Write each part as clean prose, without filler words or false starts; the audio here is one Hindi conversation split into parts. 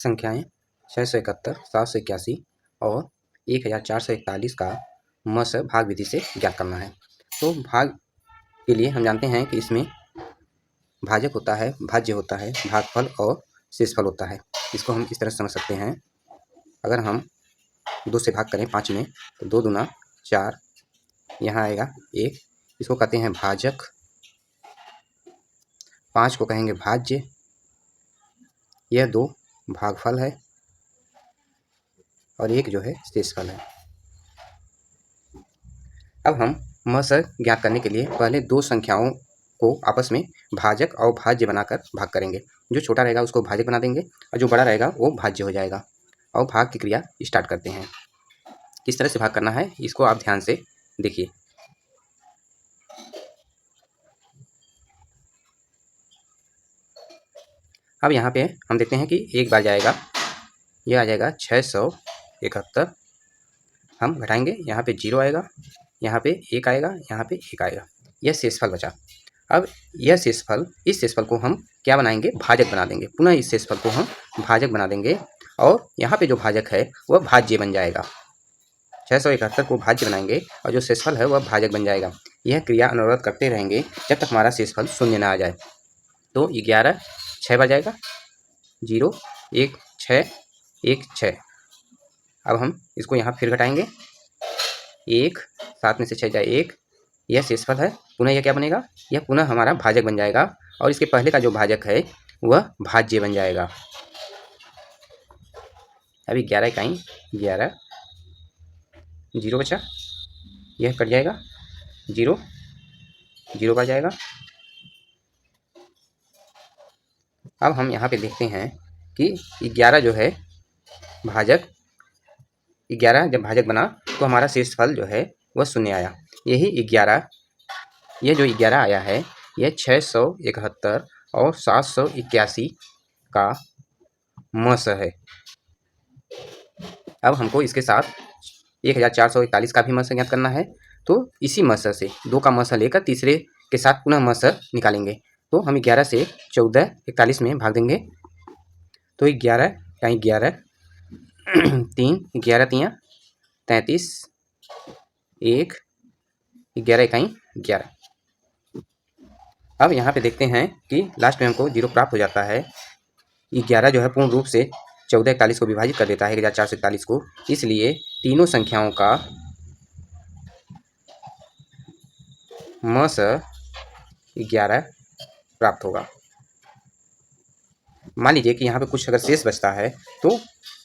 संख्याएं 671, 781 और 1441 का मस भाग विधि से ज्ञात करना है। तो भाग के लिए हम जानते हैं कि इसमें भाजक होता है, भाज्य होता है, भागफल और शेषफल होता है। इसको हम इस तरह समझ सकते हैं, अगर हम 2 से भाग करें 5 में तो 2 दूना 4, यहाँ आएगा 1, इसको कहते हैं भाजक। 5 को कहेंगे भाज्य, यह 2 भागफल है और 1 जो है शेषफल है। अब हम मस ज्ञात करने के लिए पहले 2 संख्याओं को आपस में भाजक और भाज्य बनाकर भाग करेंगे। जो छोटा रहेगा उसको भाजक बना देंगे और जो बड़ा रहेगा वो भाज्य हो जाएगा। और भाग की क्रिया स्टार्ट करते हैं। किस तरह से भाग करना है इसको आप ध्यान से देखिए। अब यहाँ पे हम देखते हैं कि एक बार जाएगा, ये आ जाएगा 671। हम घटाएंगे, यहाँ पे 0 आएगा, यहाँ पे 1 आएगा, यहाँ पे 1 आएगा, यह शेषफल बचा। अब यह शेषफल, इस शेषफल को हम क्या बनाएंगे, भाजक बना देंगे। पुनः इस शेषफल को हम भाजक बना देंगे और यहाँ पे जो भाजक है वह भाज्य बन जाएगा। 671 को भाज्य बनाएंगे और जो शेषफल है वह भाजक बन जाएगा। यह क्रिया अनवरत करते रहेंगे जब तक हमारा शेषफल शून्य ना आ जाए। तो 11 6 बार जाएगा, 0 1 6 1 6। अब हम इसको यहाँ फिर घटाएंगे, 1 7 में से 6 जाए 1, यह शेषफल है। पुनः यह क्या बनेगा, यह पुनः हमारा भाजक बन जाएगा और इसके पहले का जो भाजक है वह भाज्य बन जाएगा। अभी 11 इकाई 11, 0 बचा, यह कट जाएगा, 0 0 बार जाएगा। अब हम यहाँ पे देखते हैं कि 11 जो है भाजक, 11 जब भाजक बना तो हमारा शेषफल जो है वह शून्य आया। यही 11, यह जो 11 आया है यह 671 और 781 का मस है। अब हमको इसके साथ 1441 का भी मस ज्ञात करना है। तो इसी मस से 2 का मस लेकर तीसरे के साथ पुनः मस निकालेंगे। तो हम 11 से 1441 में भाग देंगे। तो 11 यानी 11 3 11 3 33, 1 11 इकाई 11। अब यहाँ पे देखते हैं कि लास्ट में हमको 0 प्राप्त हो जाता है। 11 जो है पूर्ण रूप से 1441 को विभाजित कर देता है 1441 को, इसलिए तीनों संख्याओं का मस 11 प्राप्त होगा। मान लीजिए कि यहाँ पे कुछ अगर शेष बचता है तो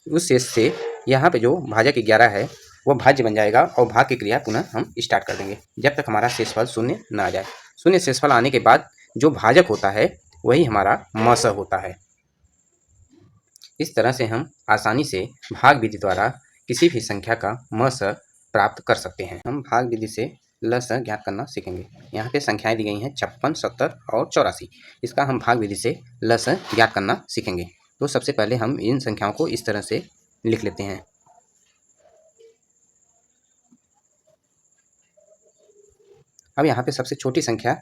उस शेष से यहाँ पे जो भाजक 11 है वह भाज्य बन जाएगा और भाग की क्रिया पुनः हम स्टार्ट कर देंगे जब तक हमारा शेषफल शून्य ना आ जाए। शून्य शेषफल आने के बाद जो भाजक होता है वही हमारा मस होता है। इस तरह से हम आसानी से भाग विधि द्वारा किसी भी संख्या का मस प्राप्त कर सकते हैं। हम भाग विधि से लस ज्ञात करना सीखेंगे। यहाँ पे संख्याएं दी गई हैं 56, 70 और 84। इसका हम भाग विधि से लस ज्ञात करना सीखेंगे। तो सबसे पहले हम इन संख्याओं को इस तरह से लिख लेते हैं। अब यहाँ पे सबसे छोटी संख्या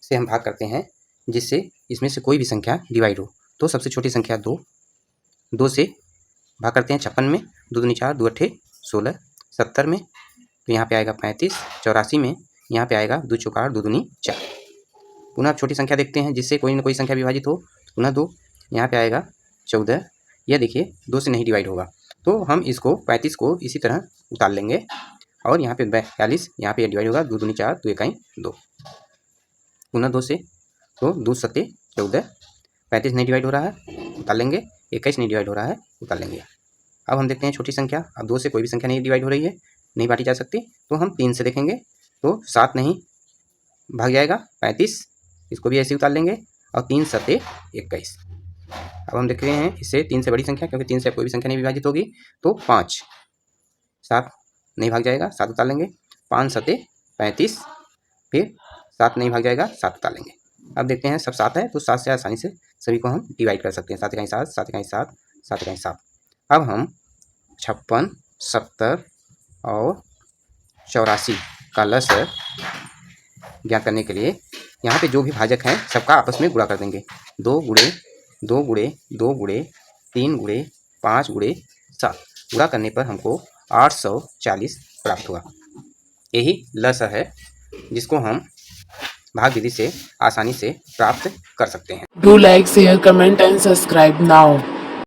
से हम भाग करते हैं जिससे इसमें से कोई भी संख्या डिवाइड हो। तो सबसे छोटी संख्या 2, 2 से भाग करते हैं 56 में, 2 दूनी 4, 2 अट्ठे 16, 70 में तो यहाँ पे आएगा 35, 84 में यहाँ पे आएगा 2 चौका 8, 2 दूनी 4। पुनः छोटी संख्या देखते हैं जिससे कोई ना कोई संख्या विभाजित हो। पुनः 2, यहाँ पे आएगा 14, यह देखिए 2 से नहीं डिवाइड होगा तो हम इसको 35 को इसी तरह उतार लेंगे और यहाँ पे 42, यहाँ पे डिवाइड होगा, 2 दूनी 4, 2 इकाई 2। पुनः 2 से तो 2 सत्ते 14, 35 नहीं डिवाइड हो रहा है उतार लेंगे, 21 नहीं डिवाइड हो रहा है उतार लेंगे। अब हम देखते हैं छोटी संख्या। अब 2 से कोई भी संख्या नहीं डिवाइड हो रही है, नहीं बांटी जा सकती, तो हम 3 से देखेंगे तो 7 नहीं भाग जाएगा, 35 इसको भी ऐसे उतार लेंगे और 3 सत्ते 21। अब हम देख रहे हैं इससे 3 से बड़ी संख्या, क्योंकि 3 से कोई भी संख्या नहीं विभाजित होगी, तो 5, 7 नहीं भाग जाएगा, 7 उतार लेंगे, 5 सत्ते 35, फिर 7 नहीं भाग जाएगा, 7 उतार लेंगे। अब देखते हैं सब 7 है तो 7 से आसानी से सभी को हम डिवाइड कर सकते हैं। 7 इकाई 7, 7 इकाई 7, 7 इकाई 7। अब हम 56, 70 और 84 का लस ज्ञात करने के लिए यहाँ पे जो भी भाजक हैं सबका आपस में गुणा कर देंगे। 2 गुणे 2 गुणे 2 गुणे 3 गुणे 5 गुणे 7 गुणा करने पर हमको 840 प्राप्त हुआ। यही लस है जिसको हम भाग विधि से आसानी से प्राप्त कर सकते हैं। Do like, share, comment and subscribe now.